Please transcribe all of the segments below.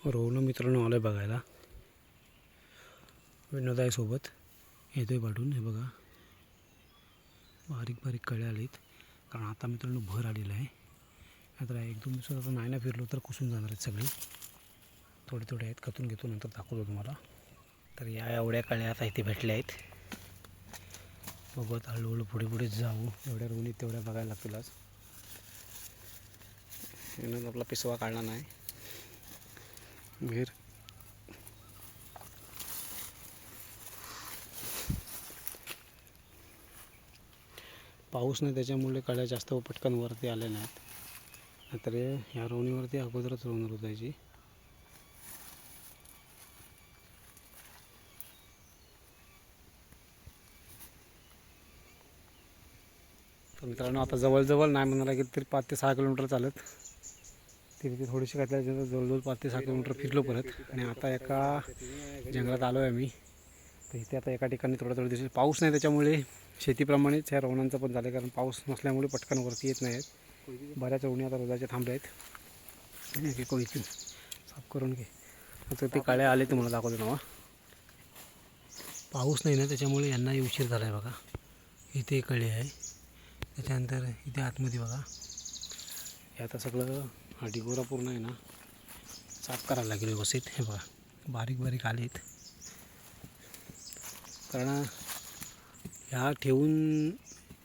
रोहन मित्रांनो आलं बघायला. विनोद आहे सोबत, येतोय पाठवून. हे बघा बारीक बारीक कळे आलेत, कारण आता मित्रांनो भर आलेला आहे. आता 1-2 दिवसात आता नाही ना फिरलो तर कुसून जाणार आहेत सगळे. थोडे थोडे आहेत, कतून घेतो, नंतर दाखवतो तुम्हाला. तर या एवढ्या कळ्या आता इथे भेटल्या आहेत. बघत हळूहळू पुढे पुढे जाऊ. एवढ्या रोवणीत तेवढ्या बघायला लागतील. आज विनोद आपला पिसवा काढला नाही. विहीर पाऊस नाही त्याच्यामुळे कळ्या जास्त पटकन वरती आल्या नाहीत. नाहीतर ह्या रोवणीवरती अगोदरच रोवून रुजायची. तर मित्रांनो आता जवळजवळ नाही म्हणायला गेलं तरी 5 ते 6 किलोमीटर चालत तिथे थोडीशी घातल्यानंतर जवळजवळ 5 ते 6 किलोमीटर फिरलो परत. आणि आता एका जंगलात आलो आहे आम्ही. तर इथे आता एका ठिकाणी थोडा दिवस पाऊस नाही, त्याच्यामुळे शेतीप्रमाणेच ह्या रोवणांचं पण झालं. कारण पाऊस नसल्यामुळे पटकन वरती येत नाहीत. बऱ्याच रोवणी आता रोजाच्या थांबल्या आहेत. आणि एक इथून साफ करून घे. आता ते काळे आले तुम्हाला दाखवतो ना. पाऊस नाही ना त्याच्यामुळे यांनाही उशीर झाला आहे. बघा इथे कळे आहे, त्याच्यानंतर इथे आतमध्ये बघा हे आता सगळं हा ढिगोरा पूर्ण आहे ना साफ करायला लागेल व्यवस्थित. हे बघा बारीक बारीक आलेत, कारण ह्या ठेवून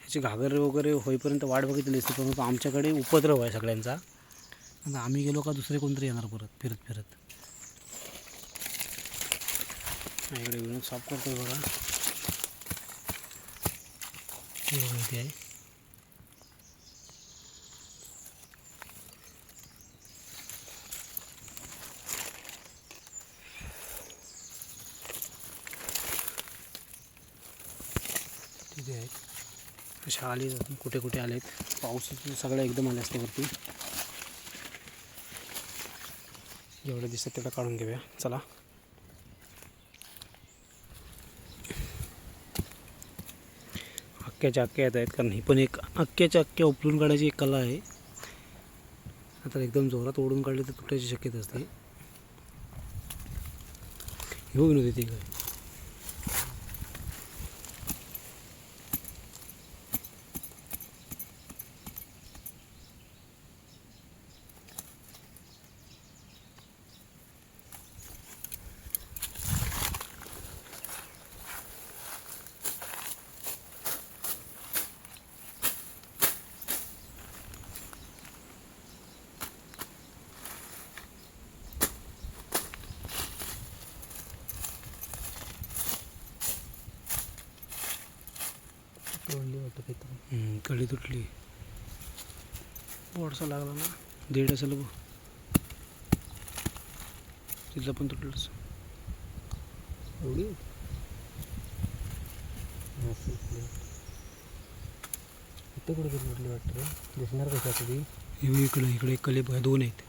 ह्याची घागर वगैरे होईपर्यंत वाट बघितली असते. परंतु आमच्याकडे उपद्रव आहे सगळ्यांचा. आता आम्ही गेलो का दुसरे कोणतरी येणार परत फिरत फिरत. इकडे विनोद साफ करतोय बघा. हे बघा इथे आहे. तिथे आहेत अशा आली कुठे कुठे आलेत. पाऊस सगळं एकदम आले असते वरती. जेवढं दिसतं तेवढं काढून घेऊया चला. अख्ख्याच्या अख्ख्या येत आहेत, कारण ही पण एक अख्ख्याच्या अख्ख्या उपलून काढायची एक कला आहे. आता एकदम जोरात ओढून काढले तर तुटायची शक्यता असते. हो विनोद येते काय. कळी तुटली, वडसा लागला ना. दीड असेल बघ, तिथलं पण तुटलंच. एवढी इथं कुठे तरी तुटली वाटतं. दिसणार कशा तरी. इकडं इकडे एक कले बघा, 2 आहेत.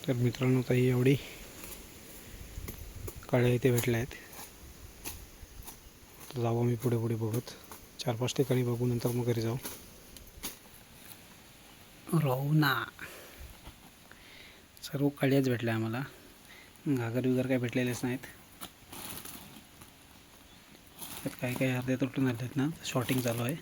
तर मित्रांनो ताई एवढी काळ्या इथे भेटल्या आहेत. जाऊ आम्ही पुढे पुढे बघत 4-5 ठिकाणी बघू, नंतर मग घरी जाऊ. राहू ना, सर्व काळ्याच भेटल्या आम्हाला. घागर वगैरे काही भेटलेलेच नाहीत. त्यात काही काही अर्ध्या तुटून आले आहेत ना. शॉर्टिंग चालू आहे.